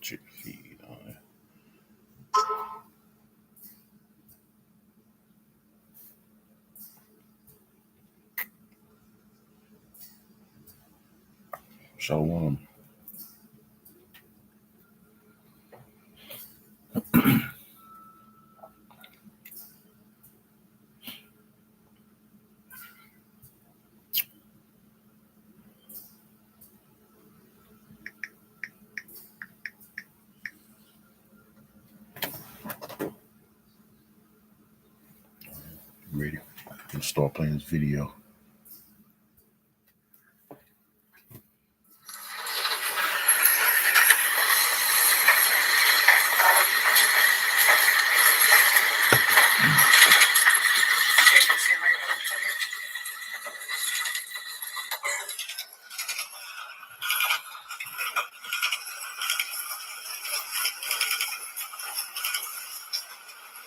Check the feed on it. Shalom. Ready? Gonna start playing this video.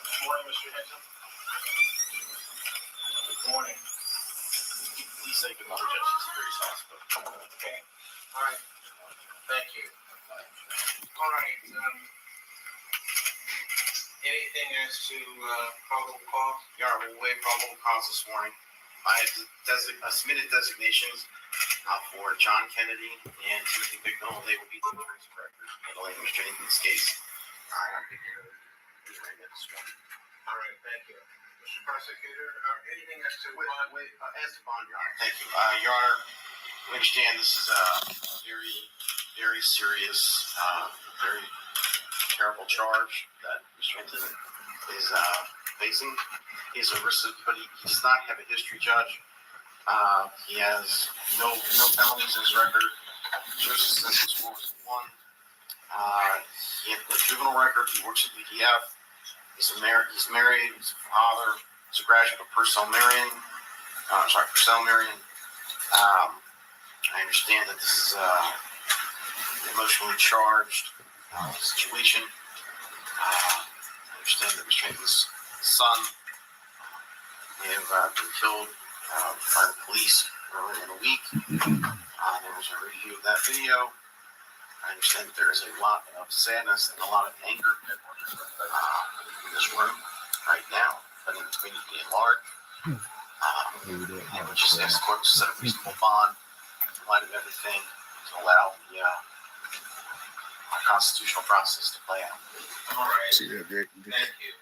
Good morning, Mr. Hinton. Good morning. Please say good morning, Judge. It's very soft. Okay. All right. Thank you. All right. Anything as to probable cause? Yeah, we'll waive probable cause this morning. I submitted designations for John Kennedy and Timothy Bignall. They will be the attorneys of record handling Mr. Hinton's case. All right. I'll be here this morning. All right. Thank you. Mr. Prosecutor, anything as to as to bond, Your Honor? Thank you. Your Honor, we understand this is a very, very serious, very terrible charge that Mr. Hinton is facing. He's a risk, but he does not have a history, Judge. He has no felonies in his record. Justice since his 401. He has a juvenile record. He works at BDF. He's married. He's a father. He's a graduate of Purcell Marion. I understand that this is an emotionally charged situation. I understand that Mr. Hinton's son may have been killed by the police earlier in the week. There was a review of that video. I understand that there is a lot of sadness and a lot of anger in this room right now, but in the community at large. I would just ask the court to set a reasonable bond in light of everything to allow the constitutional process to play out. All right. See that, Jake? Thank you.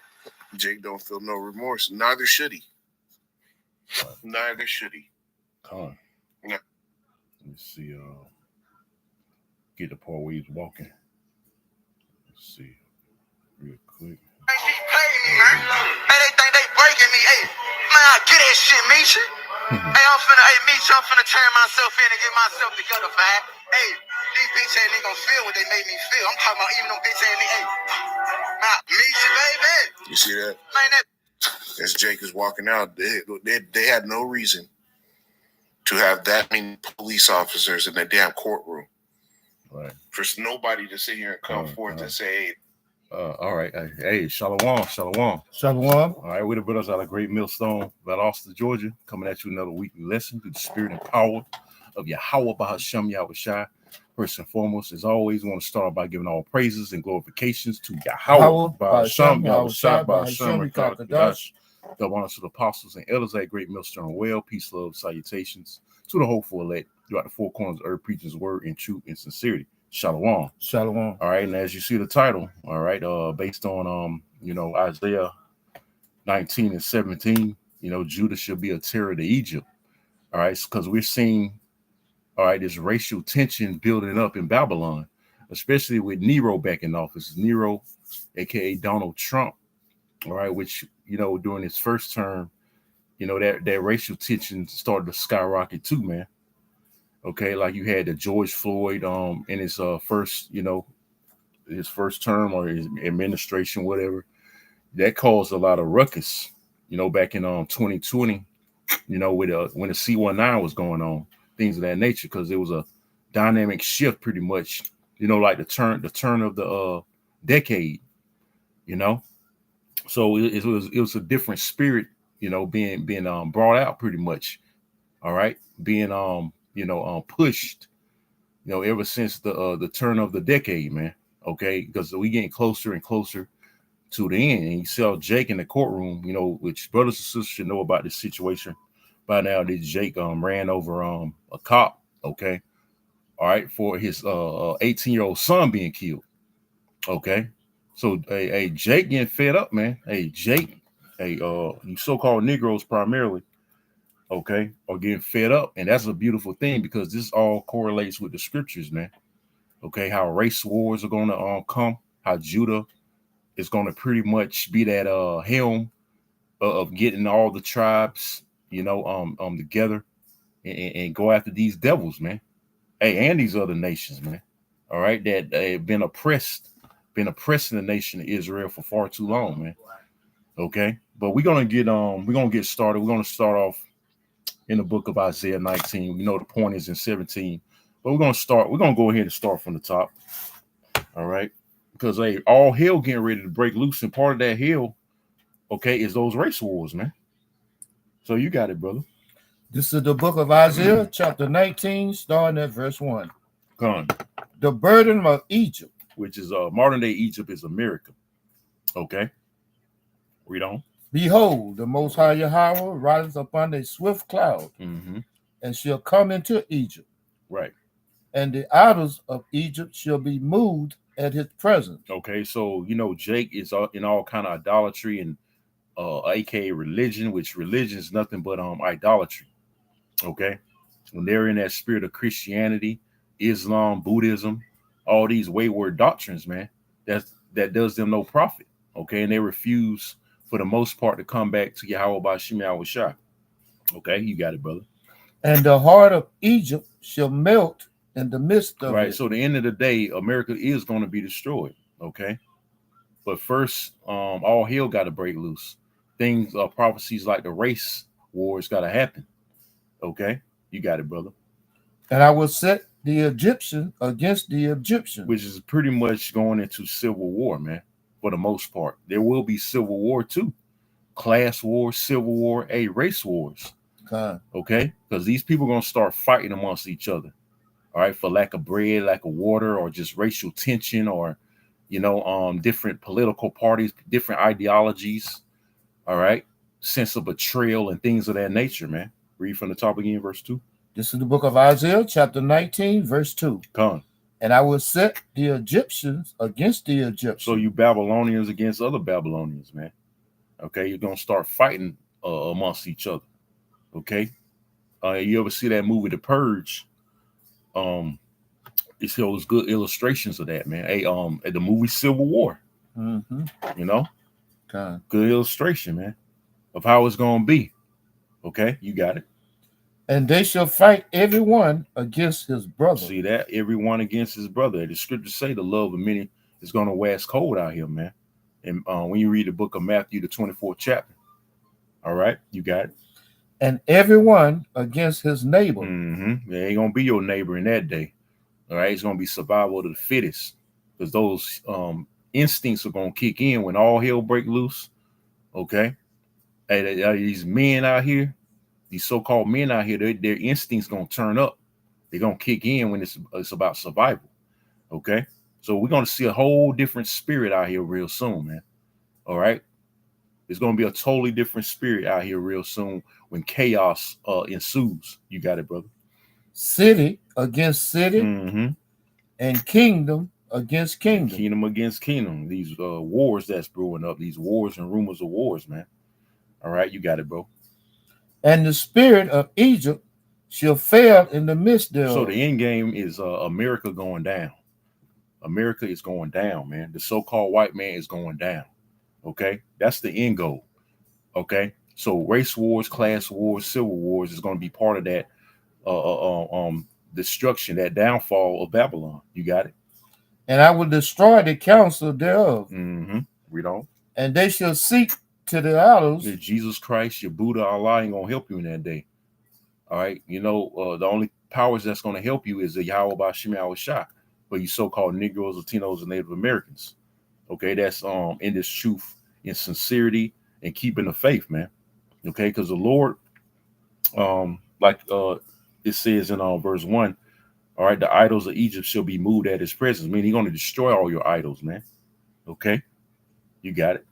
Jake don't feel no remorse. Neither should he. Neither should he. Con. No. Let me see. Get the part where he's walking. Let's see. Real quick. Hey, they think they breaking me. Hey, man, I get that shit, Misha. Hey, Misha, I'm finna turn myself in and get myself together, fam. Hey, these bitch ass niggas gon' feel what they made me feel. I'm talking about even them bitch ass niggas. Hey, nah, Misha, baby. You see that? Man, that. As Jake is walking out, they had no reason to have that many police officers in that damn courtroom. Right. For nobody to sit here and come forth and say, all right. Hey, Shalom. Shalom. All right, we're the brothers out of Great Millstone, Valdosta, Georgia, coming at you another weekly lesson through the spirit and power of Yahweh Bahasham Yahushai. First and foremost, as always, we want to start by giving all praises and glorifications to Yahweh Bahasham Yahushai Bahasham Rekadash. The honors to the apostles and elders at Great Millstone Well. Peace, love, salutations to the hopeful elect throughout the four corners of earth, preaching his word in truth and sincerity. Shalom. Shalom. All right, and as you see the title, all right, based on Isaiah 19 and 17, Judah shall be a terror to Egypt. All right, because we're seeing, all right, this racial tension building up in Babylon, especially with Nero back in office. Nero, aka Donald Trump, all right, which during his first term, that racial tension started to skyrocket too, man. Okay, like you had the George Floyd in his first term or his administration, whatever. That caused a lot of ruckus, back in 2020, with when the C-19 was going on, things of that nature, because it was a dynamic shift pretty much, like the turn of the decade, So it was a different spirit, being brought out pretty much, all right, being pushed, ever since the turn of the decade, man. Okay, because we getting closer and closer to the end. And you saw Jake in the courtroom, you know, which brothers and sisters should know about this situation by now. That Jake ran over a cop, okay, all right, for his 18-year-old son being killed. Okay. So hey, Jake getting fed up, man. Hey, Jake, hey, you so-called Negroes primarily, okay, are getting fed up. And that's a beautiful thing because this all correlates with the scriptures, man. Okay, how race wars are gonna come, how Judah is gonna pretty much be that helm of getting all the tribes, you know, together and go after these devils, man. Hey, and these other nations, man. All right, that have been oppressing the nation of Israel for far too long, man. Okay, but we're gonna get started. We're gonna start off in the book of Isaiah 19. We know the point is in 17, but we're gonna go ahead and start from the top. All right, because hey, all hell getting ready to break loose, and part of that hell, okay, is those race wars, man. So you got it, brother. This is the book of Isaiah, chapter 19, starting at verse 1. Con, The burden of Egypt. which is modern day Egypt is America. Okay, read on. Behold, the Most High Yahweh rideth upon a swift cloud, Mm-hmm. and shall come into Egypt, Right. and the idols of Egypt shall be moved at his presence. Okay, so you know Jake is in all kind of idolatry and aka religion, which religion is nothing but idolatry. Okay, when they're in that spirit of Christianity, Islam, Buddhism, all these wayward doctrines, man, that does them no profit. Okay, and they refuse for the most part to come back to Yahweh Bashim Yahweh Shah. Okay, you got it, brother. And the heart of Egypt shall melt in the midst of Right. it. So at the end of the day, America is going to be destroyed. Okay. But first, all hell got to break loose. Things, prophecies like the race wars got to happen. Okay. You got it, brother. And I will set the Egyptian against the Egyptian. Which is pretty much going into civil war, man. For the most part, there will be civil war too. Class war, civil war, race wars. Okay. Because these people are going to start fighting amongst each other. All right, for lack of bread, lack of water, or just racial tension, or you know, different political parties, different ideologies. All right, sense of betrayal and things of that nature, man. Read from the top again, verse 2. This is the book of Isaiah, chapter 19, verse 2. Come. And I will set the Egyptians against the Egyptians. So you Babylonians against other Babylonians, man. Okay, you're gonna start fighting amongst each other. Okay, you ever see that movie, The Purge? It shows good illustrations of that, man. At the movie Civil War, Mm-hmm. you know, Okay. good illustration, man, of how it's gonna be. Okay, you got it. And they shall fight everyone against his brother. See that? Everyone against his brother. The scriptures say the love of many is gonna wax cold out here, man. And when you read the book of Matthew, the 24th chapter, all right, you got it. And everyone against his neighbor. Mm-hmm. It ain't gonna be your neighbor in that day. All right, it's gonna be survival of the fittest, because those instincts are gonna kick in when all hell break loose. Okay, these men out here, these so-called men out here, their instincts gonna turn up. They're gonna kick in when it's about survival. Okay, so we're gonna see a whole different spirit out here real soon, man. All right, it's gonna be a totally different spirit out here real soon when chaos ensues. You got it, brother. City against city, Mm-hmm. and kingdom against kingdom. Kingdom against kingdom. These wars that's brewing up, these wars and rumors of wars, man. All right, you got it, bro. And the spirit of Egypt shall fail in the midst thereof. So the end game is America going down. America is going down, man. The so-called white man is going down. Okay, that's the end goal. Okay, so race wars, class wars, civil wars is going to be part of that destruction, that downfall of Babylon. You got it. And I will destroy the counsel thereof. Mm-hmm. Read on. And they shall seek to the idols. That Jesus Christ, your Buddha, Allah ain't gonna help you in that day. All right, you know, the only powers that's gonna help you is the Yahweh Bashim Yahweh Shah, for you so-called Negroes, Latinos, and Native Americans. Okay, that's in this truth, in sincerity, and keeping the faith, man. Okay, because the Lord, like it says in verse 1, All right, the idols of Egypt shall be moved at his presence. Meaning he's going to destroy all your idols, man. Okay, you got it.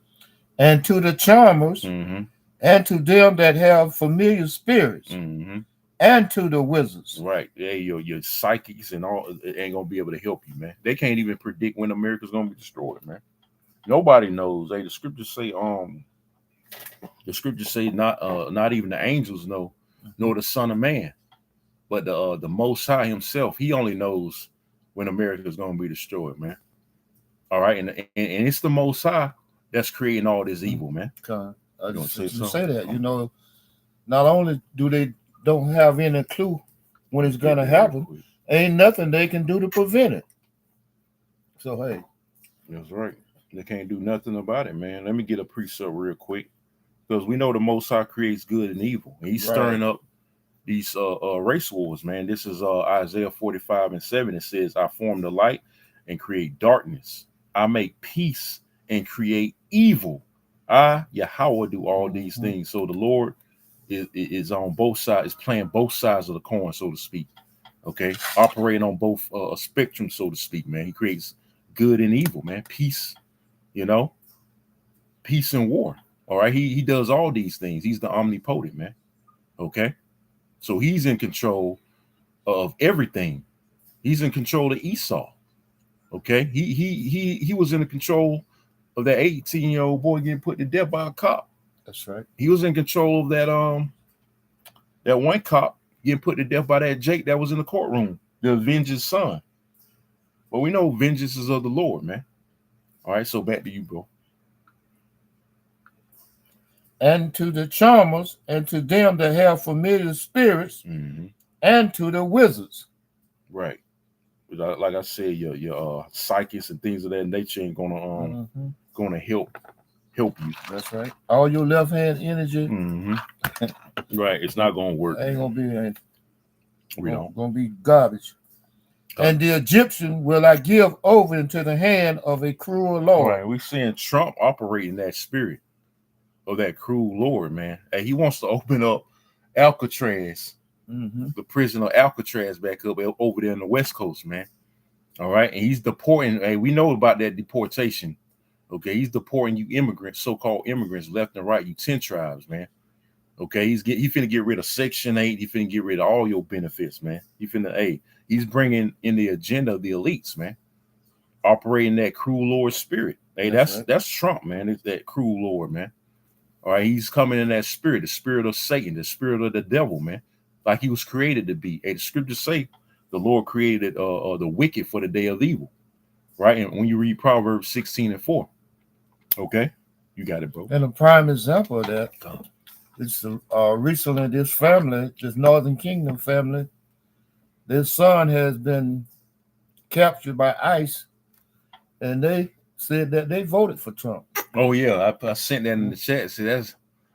And to the charmers, Mm-hmm. and to them that have familiar spirits, Mm-hmm. and to the wizards. Right. Yeah, your psychics and all it ain't gonna be able to help you, man. They can't even predict when America's gonna be destroyed, man. Nobody knows. Hey, the scriptures say not even the angels know, nor the Son of Man, but the Most High Himself. He only knows when America is gonna be destroyed, man. All right, and it's the Most High that's creating all this evil, man. I You gonna just say you something? say that, you know, not only do they don't have any clue when it's gonna happen, ain't nothing they can do to prevent it. So hey, That's right. They can't do nothing about it, man. Let me get a precept real quick, because we know the Most High creates good and evil. And he's Right. stirring up these race wars, man. This is Isaiah 45:7. It says, "I form the light and create darkness. I make peace and create evil. I, Yahweh, do all these things." So the Lord is on both sides, is playing both sides of the coin, so to speak. Okay, operating on both spectrum, so to speak, man. He creates good and evil, man. Peace, you know, peace and war. All right, he does all these things. He's the omnipotent, man. Okay, so he's in control of everything. He's in control of Esau. Okay, he was in the control of that 18-year-old boy getting put to death by a cop. that's right. He was in control of that one cop getting put to death by that Jake that was in the courtroom, the Avenger's son. But we know vengeance is of the Lord, man. All right, so back to you, bro. And to the charmers, and to them that have familiar spirits, Mm-hmm. and to the wizards. Right. Like I said, your psychics and things of that nature ain't gonna help you. That's right. All your left hand energy Mm-hmm. Right, it's not gonna work. ain't gonna be We don't. gonna be garbage. And the Egyptian will I give over into the hand of a cruel Lord. Right, we're seeing Trump operating that spirit of that cruel Lord, man. Hey, he wants to open up Alcatraz, the prison of Alcatraz, back up over there on the West Coast, man. All right, and he's deporting. Hey, we know about that deportation. Okay, he's deporting you immigrants, so-called immigrants, left and right. You 10 tribes, man. Okay, he finna get rid of Section 8. He finna get rid of all your benefits, man. He's bringing in the agenda of the elites, man. Operating that cruel Lord spirit. Hey, that's Trump, man. It's that cruel Lord, man. All right, he's coming in that spirit, the spirit of Satan, the spirit of the devil, man. Like he was created to be. Hey, the scriptures say the Lord created the wicked for the day of evil, right? And when you read Proverbs 16:4, okay, you got it, bro. And a prime example of that, it's recently this family, this Northern Kingdom family, their son has been captured by ICE, and they said that they voted for Trump. Oh yeah, I sent that in the chat. See, that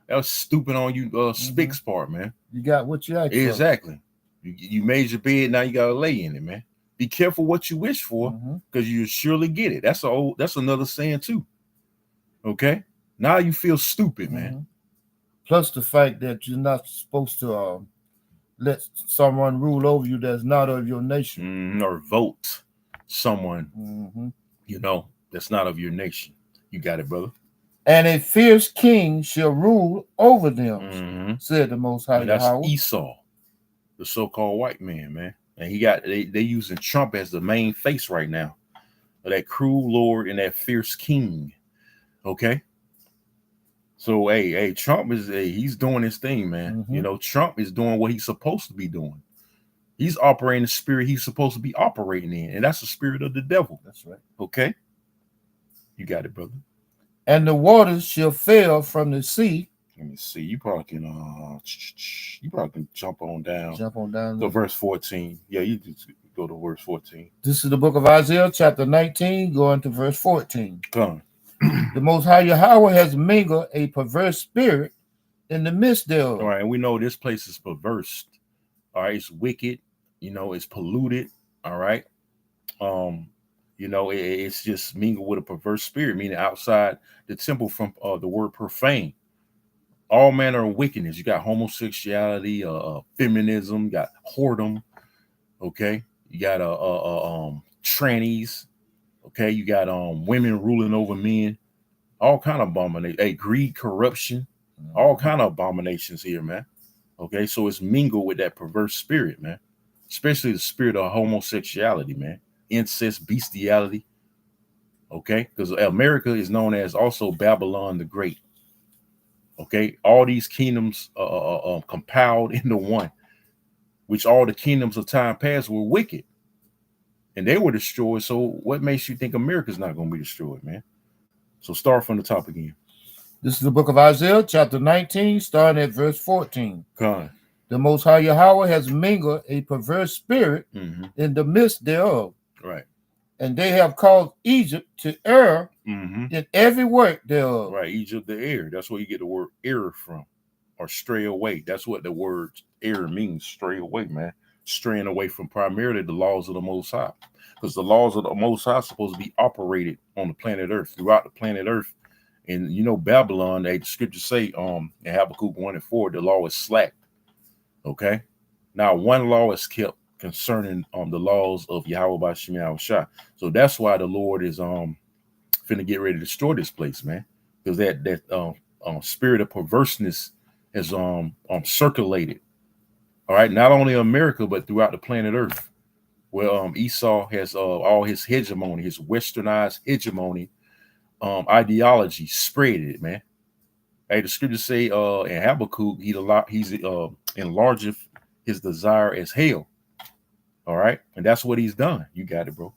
was stupid on you, Spick's part, man. You got what you asked Exactly. You made your bed, now you gotta lay in it, man. Be careful what you wish for, because you surely get it. That's another saying too. Okay, now you feel stupid, man. Plus the fact that you're not supposed to let someone rule over you that's not of your nation, or vote someone, that's not of your nation. You got it, brother. And a fierce king shall rule over them, said the Most High. And that's Esau, the so-called white man, man. And they using Trump as the main face right now of that cruel Lord and that fierce king. Okay. So hey, Trump he's doing his thing, man. Trump is doing what he's supposed to be doing. He's operating the spirit he's supposed to be operating in, and that's the spirit of the devil. That's right. Okay. You got it, brother. And the waters shall fail from the sea. Let me see. You probably can jump on down to verse 14. Yeah, you just go to verse 14. This is the book of Isaiah, chapter 19, going to verse 14. Come. The Most High Yahweh has mingled a perverse spirit in the midst thereof. All right, and we know this place is perverse. All right, it's wicked. It's polluted. All right. It's just mingled with a perverse spirit, meaning outside the temple from the word profane. All manner of wickedness. You got homosexuality, feminism, you got whoredom. Okay. You got trannies. Okay, you got women ruling over men. All kind of abominations. Hey, greed, corruption, all kind of abominations here, man. Okay, so it's mingled with that perverse spirit, man. Especially the spirit of homosexuality, man. Incest, bestiality. Okay, because America is known as also Babylon the Great. Okay, all these kingdoms compiled into one, which all the kingdoms of time past were wicked, and they were destroyed. So what makes you think America's not going to be destroyed, man? So start from the top again. This is the book of Isaiah, chapter 19, starting at verse 14. Con. The Most High Yahweh has mingled a perverse spirit in the midst thereof. Right. And they have caused Egypt to err in every work thereof. Right. Egypt, the error. That's where you get the word error from, or stray away. That's what the word error means, stray away, man. Straying away from primarily the laws of the Most High. Because the laws of the Most High are supposed to be operated on the planet Earth, throughout the planet Earth. And you know, Babylon, the scriptures say in Habakkuk 1:4, the law is slack. Okay. Now one law is kept concerning the laws of Yahweh by Shem Yahushua. So that's why the Lord is finna get ready to destroy this place, man. Because that spirit of perverseness has circulated. All right, not only America, but throughout the planet Earth, where Esau has all his hegemony, his westernized hegemony, ideology spread it, man. Hey, the scriptures say in Habakkuk, he's enlargeth his desire as hell. All right, and that's what he's done. You got it, bro.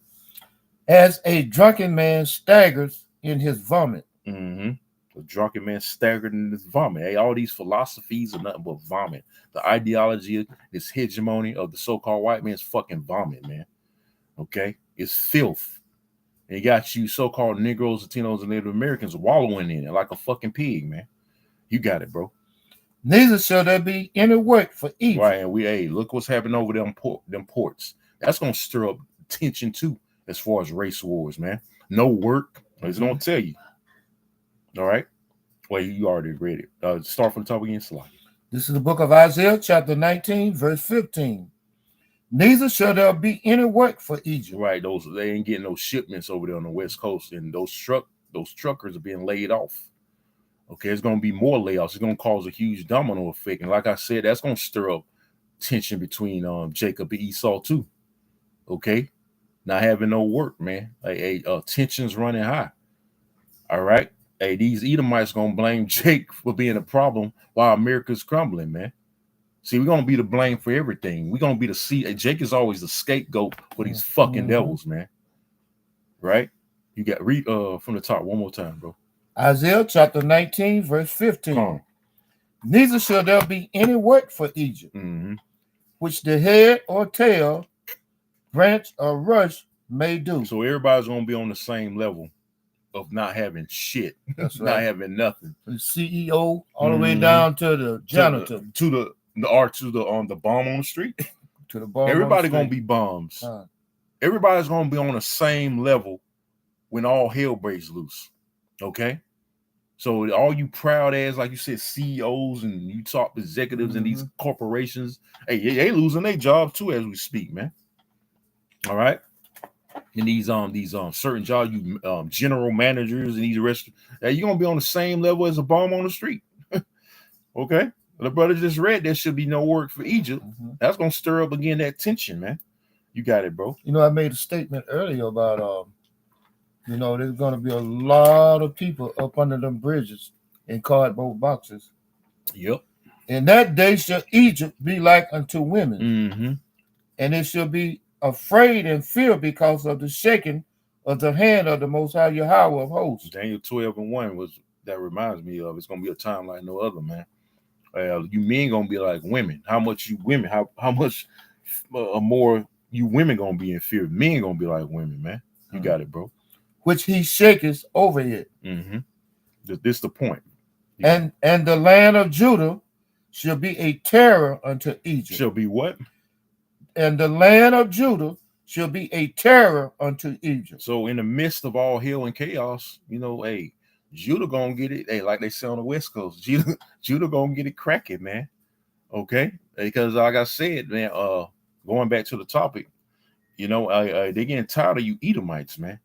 As a drunken man staggers in his vomit. The drunken man staggered in his vomit. Hey, all these philosophies are nothing but vomit. The ideology, this hegemony of the so-called white man's fucking vomit, man. Okay, it's filth. And you got you so-called Negroes, Latinos, and Native Americans wallowing in it like a fucking pig, man. You got it, bro. Neither shall there be any work for evil. Right, and hey, look what's happening over them ports. That's gonna stir up tension too, as far as race wars, man. No work, it's gonna tell you. All right. Well, you already read it. Start from the top again, Slide. This is the book of Isaiah, chapter 19, verse 15. Neither shall there be any work for Egypt. Right, they ain't getting no shipments over there on the West Coast, and those truckers are being laid off. Okay, it's gonna be more layoffs. It's gonna cause a huge domino effect, and like I said, that's gonna stir up tension between Jacob and Esau too. Okay, not having no work, man. Tensions running high. All right. Hey, these Edomites gonna blame Jake for being a problem while America's crumbling, man. See, we're gonna be the blame for everything. We're gonna be Jake is always the scapegoat for these fucking devils, man. Right? You got read from the top one more time, bro. Isaiah chapter 19, verse 15. Neither shall there be any work for Egypt, which the head or tail, branch or rush may do. So everybody's gonna be on the same level of not having shit. That's not right. having nothing. The CEO all the way down to the janitor. To the bomb on the street. To the bomb. Everybody gonna be bombs. Everybody's gonna be on the same level when all hell breaks loose. Okay. So all you proud ass, like you said, CEOs and you top executives in these corporations, hey, they losing their job too as we speak, man. All right. In these certain jobs, you general managers and these restaurants, you're gonna be on the same level as a bomb on the street. Okay. The brother just read there should be no work for Egypt. That's gonna stir up again that tension, man. You got it, bro. You know, I made a statement earlier about there's gonna be a lot of people up under them bridges in cardboard boxes. Yep. In that day shall Egypt be like unto women, and it shall be afraid and fear because of the shaking of the hand of the Most High Yahweh of hosts. Daniel 12:1 that reminds me of. It's gonna be a time like no other, man. You men gonna be like women. How much you women? How much more you women gonna be in fear? Men gonna be like women, man. You got it, bro. Which he shaketh over it. This the point. And the land of Judah shall be a terror unto Egypt. Shall be what? And the land of Judah shall be a terror unto Egypt. So in the midst of all hell and chaos, hey, Judah gonna get it. Hey, like they say on the West Coast, Judah gonna get it cracking, man. Okay, because like I said, man, going back to the topic, You know, they getting tired of you Edomites, man.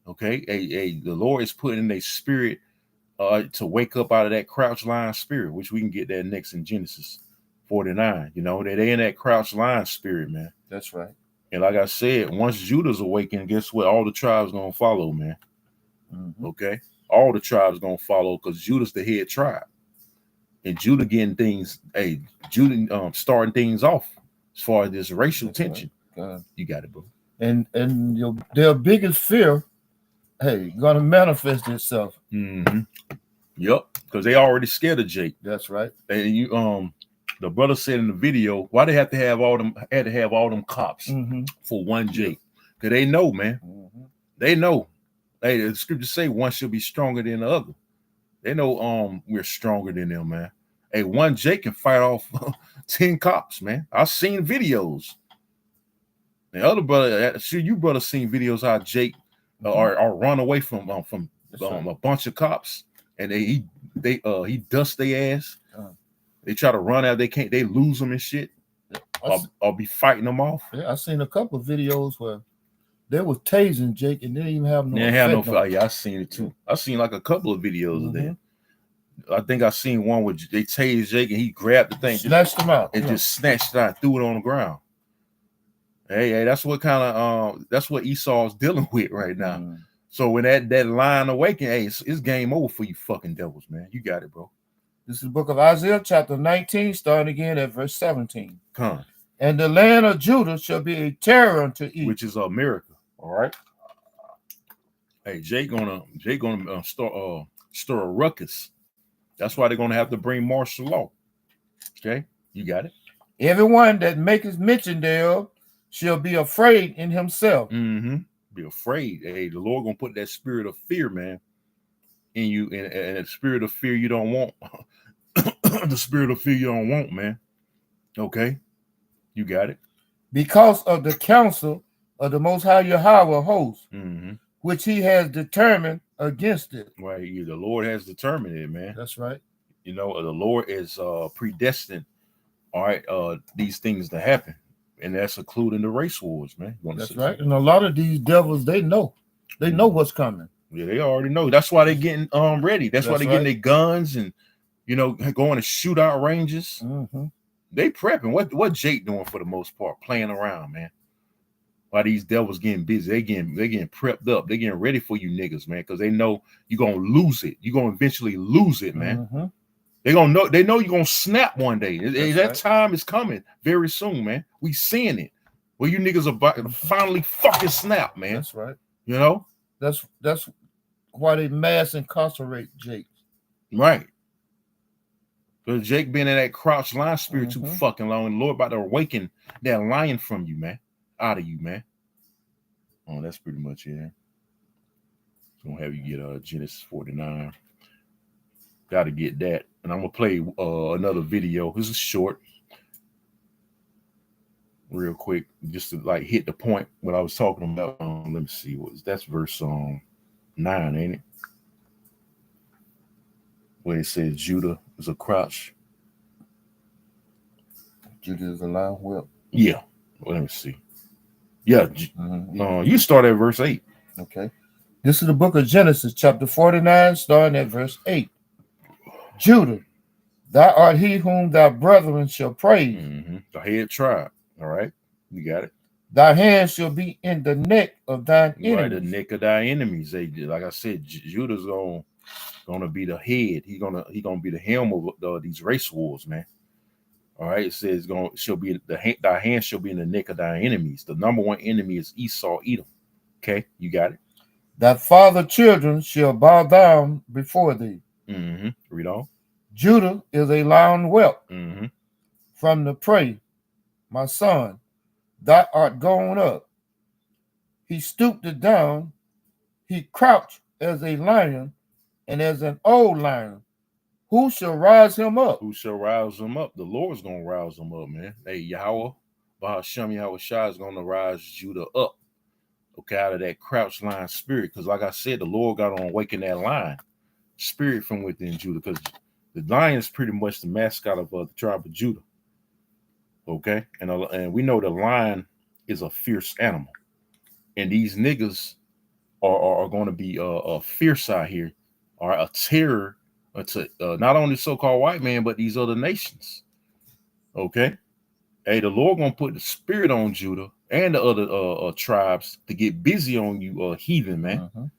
Okay, the Lord is putting in their spirit to wake up out of that crouch lion spirit, which we can get that next in Genesis 49. You know, they in that crouch lion spirit, man. That's right. And like I said, once Judah's awakened, guess what? All the tribes gonna follow, man. Okay, all the tribes gonna follow because Judah's the head tribe, and Judah getting things. Hey, Judah starting things off as far as this racial tension. Right. You got it, bro. And their biggest fear, hey, gonna manifest itself. Mm-hmm. Yep, because they already scared of Jake. That's right. And you the brother said in the video, why they had to have all them cops for one Jake? Because they know, man. They know. Hey, the scriptures say one should be stronger than the other. They know we're stronger than them, man. Hey, one Jake can fight off 10 cops, man. I've seen videos. The other brother, sure you brother seen videos how Jake are run away from a bunch of cops, and he dusts their ass. They try to run out, they can't, they lose them and shit. Or be fighting them off. Yeah, I seen a couple of videos where they was tasing Jake and they didn't even have no. They have no. Yeah, I seen it too. I seen like a couple of videos of that. I think I seen one where they tased Jake and he grabbed the thing, snatched him out, and just snatched it out, and threw it on the ground. Hey, that's what kind of that's what Esau's dealing with right now. So when that line awaken, hey, it's game over for you fucking devils, man. You got it, bro. This is the book of Isaiah, chapter 19, starting again at verse 17. Come. And the land of Judah shall be a terror unto each. Which is America. All right. Hey, Jake gonna stir a ruckus. That's why they're gonna have to bring martial law. Okay, you got it. Everyone that maketh mention thereof shall be afraid in himself. Be afraid. Hey, the Lord gonna put that spirit of fear, man, in you, and a spirit of fear you don't want. The spirit of fear you don't want, man. Okay, you got it. Because of the counsel of the Most High Yahweh host, which he has determined against it. Right, the Lord has determined it, man. That's right. You know, the Lord is predestined, all right, these things to happen. And that's including the race wars, man. That's right. And a lot of these devils, they know what's coming. Yeah, they already know. That's why they're getting ready. That's why they're getting their guns and, you know, going to shootout ranges. They prepping. What Jake doing for the most part? Playing around, man. While these devils getting busy, they getting prepped up. They getting ready for you niggas, man, because they know you're gonna lose it. You're gonna eventually lose it, man. They know you're gonna snap one day. That time is coming very soon, man. We seeing it. Well, you niggas are about to finally fucking snap, man. That's right. You know? That's why they mass incarcerate Jake. Right. Because Jake been in that crouch lion spirit too fucking long, and the Lord about to awaken that lion from you, man. Out of you, man. Oh, that's pretty much it. So I'm gonna have you get Genesis 49. Gotta get that. And I'm gonna play another video. This is short, real quick, just to like hit the point what I was talking about. Let me see, that's verse 9, ain't it? Where it says Judah is a crouch. Judah is a lion whelp. Yeah. Well, let me see. Yeah. You start at verse 8. Okay. This is the book of Genesis, chapter 49, starting at verse 8. Judah, thou art he whom thy brethren shall praise. The head tribe. All right. You got it. Thy hand shall be in the neck of thine enemies. Right, the neck of thy enemies. Like I said, Judah's gonna be the head. He's gonna be the helm of these race wars, man. All right. It says thy hand shall be in the neck of thy enemies. The number one enemy is Esau, Edom. Okay, you got it. Thy father children shall bow down before thee. Read on. Judah is a lion whelp from the prey. My son, thou art gone up. He stooped it down. He crouched as a lion and as an old lion. Who shall rise him up? Who shall rouse him up? The Lord's going to rouse him up, man. Hey, Yahweh, Bahasham Yahweh Shah is going to rise Judah up. Okay, out of that crouched lion spirit. Because like I said, the Lord got on awaken that lion spirit from within Judah. Because the lion is pretty much the mascot of the tribe of Judah. Okay, and we know the lion is a fierce animal, and these niggas are going to be fierce out here, or a terror to not only so-called white man, but these other nations. Okay, hey, the Lord gonna put the spirit on Judah and the other tribes to get busy on you, heathen, man.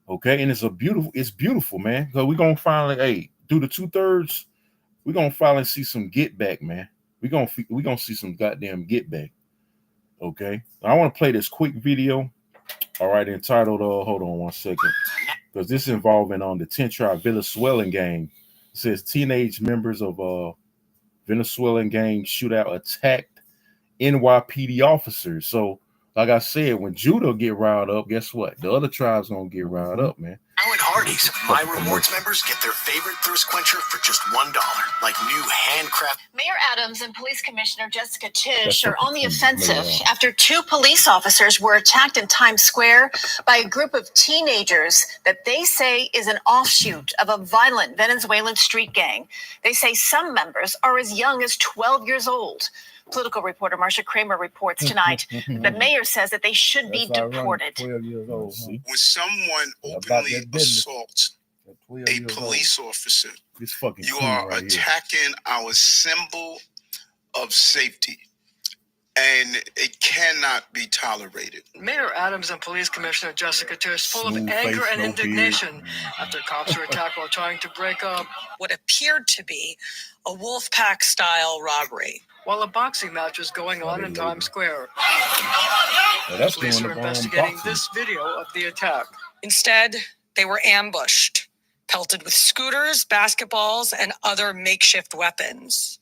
Okay, and it's beautiful, man. Because we're gonna finally, hey, do the 2/3. We're gonna finally see some get back, man. We're gonna see some goddamn get back. Okay, I want to play this quick video. All right, entitled hold on one second, because this is involving on the 10 tribe Venezuelan gang. It says teenage members of Venezuelan gang shootout attacked NYPD officers. So, like I said, when Judah get riled up, guess what? The other tribes gonna get riled up, man. Now at Hardee's, My Rewards members get their favorite thirst quencher for just $1, like new handcrafted. Mayor Adams and Police Commissioner Jessica Tisch are on the offensive after 2 police officers were attacked in Times Square by a group of teenagers that they say is an offshoot of a violent Venezuelan street gang. They say some members are as young as 12 years old. Political reporter Marsha Kramer reports tonight that the mayor says that they should be deported. 12 years old, huh? When someone openly assaults a police officer, This fucking you queen are right here. attacking our symbol of safety, and it cannot be tolerated. Mayor Adams and Police Commissioner Jessica Tisch full of Smooth anger face, and no indignation after cops were attacked while trying to break up what appeared to be a Wolfpack style robbery. while a boxing match was going on in Times Square. Well, that's Police doing are the investigating boxing. this video of the attack. Instead, they were ambushed, pelted with scooters, basketballs, and other makeshift weapons.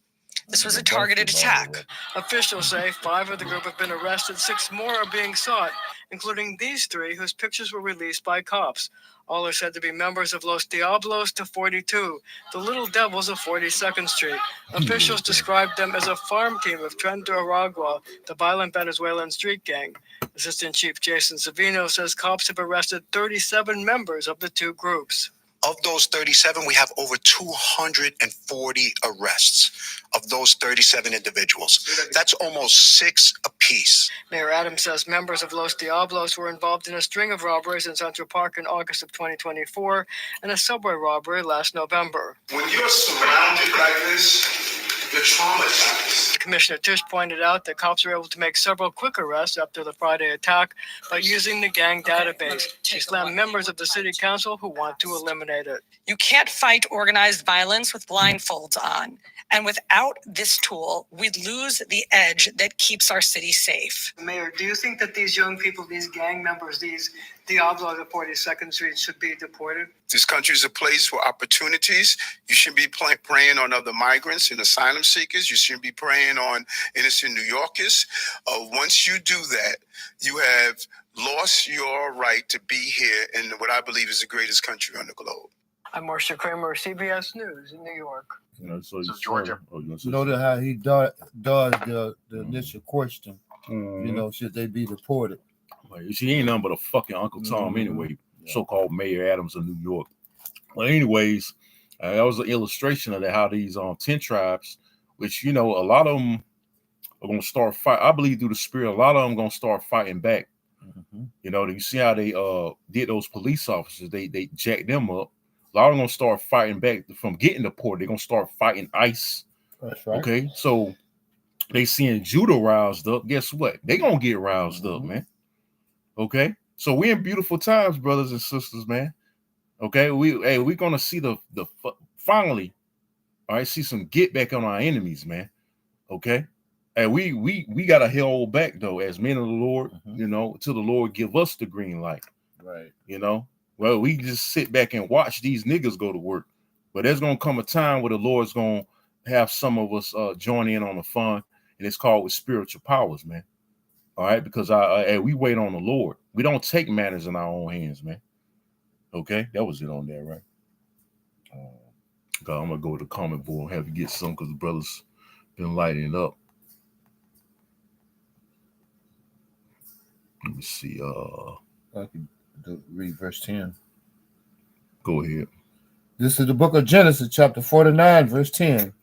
This was a targeted attack. Officials say 5 of the group have been arrested, 6 more are being sought, including these 3 whose pictures were released by cops. All are said to be members of Los Diablos to 42, the Little Devils of 42nd Street. Officials described them as a farm team of Tren de Aragua, the violent Venezuelan street gang. Assistant Chief Jason Savino says cops have arrested 37 members of the 2 groups. Of those 37, we have over 240 arrests of those 37 individuals. That's almost 6 apiece. Mayor Adams says members of Los Diablos were involved in a string of robberies in Central Park in August of 2024 and a subway robbery last November. When you're surrounded like this, you're traumatized. Commissioner Tisch pointed out that cops were able to make several quick arrests after the Friday attack by using the gang database. She slammed members of the city council who want to eliminate it. You can't fight organized violence with blindfolds on. And without this tool, we'd lose the edge that keeps our city safe. Mayor, do you think that these young people, these gang members, these Diablos of 42nd Street should be deported? This country is a place for opportunities. You shouldn't be preying on other migrants and asylum seekers. You shouldn't be preying on innocent New Yorkers. Once you do that, you have lost your right to be here in what I believe is the greatest country on the globe. I'm Marsha Kramer, CBS News in New York. You know, so Georgia. Notice how he does the initial question. Mhm. You know, should they be deported? Like, she ain't nothing but a fucking Uncle Tom Mhm. anyway, Yeah. so-called Mayor Adams of New York. Well, anyways, that was an illustration of how these 10 tribes, which, you know, a lot of them are going to start fight. I believe through the spirit, a lot of them going to start fighting back. You know, you see how they did those police officers, they jacked them up. A lot of them going to start fighting back from getting deported. They're going to start fighting ICE. That's right. Okay, so they seeing Judah roused up. Guess what? They gonna get roused up, man. Okay, so we in beautiful times, brothers and sisters, man. Okay, we're gonna see the finally, all right, see some get back on our enemies, man. Okay, and we gotta hold back though, as men of the Lord, you know, till the Lord give us the green light. Right. You know, well, we just sit back and watch these niggas go to work, but there's gonna come a time where the Lord's gonna have some of us join in on the fun, and it's called with spiritual powers, man. All right, because we wait on the Lord. We don't take matters in our own hands, man. Okay, that was it on there, right? God, I'm gonna go to the comment board and have you get some because the brothers been lighting it up. Let me see. I can read verse 10. Go ahead. This is the book of Genesis, chapter 49, verse 10.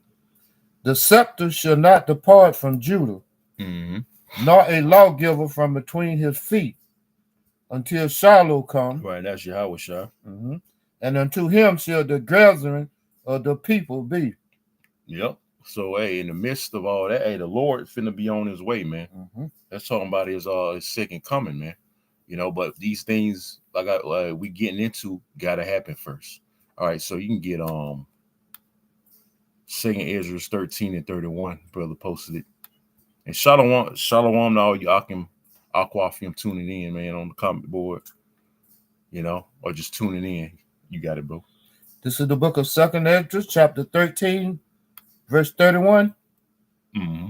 The scepter shall not depart from Judah, Mm-hmm. nor a lawgiver from between his feet, until Shiloh come. Right, that's Yahweh Shah. Mhm. And unto him shall the gathering of the people be. Yep. So hey, in the midst of all that, hey, the Lord finna be on his way, man. Mhm. That's talking about his second coming, man. You know, but these things like we getting into gotta happen first. All right, so you can get 2nd Ezra 13 and 31, brother posted it. And shalom to all you Aquafim tuning in, man, on the comment board, you know, or just tuning in. You got it, bro. This is the book of 2nd Ezra, chapter 13, verse 31. Mm-hmm.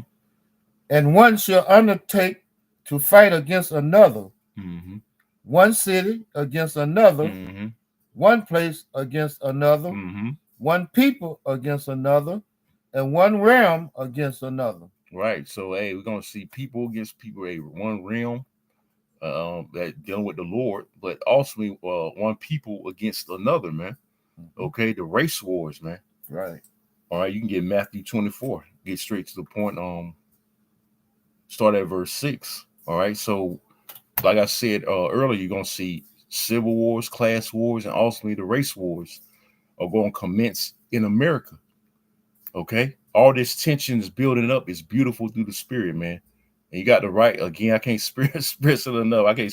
And one shall undertake to fight against another, Mm-hmm. one city against another, Mm-hmm. one place against another, Mm-hmm. one people against another, and one realm against another. Right. So hey, we're gonna see people against people, one realm that dealing with the Lord, but also one people against another, man. Okay, the race wars, man. Right. All right, you can get Matthew 24. Get straight to the point. Start at verse 6. All right. So, like I said earlier, you're gonna see civil wars, class wars, and ultimately the race wars are going to commence in America. Okay, all this tension is building up. It's beautiful through the spirit, man. And you got the right. Again, I can't express it enough. I can't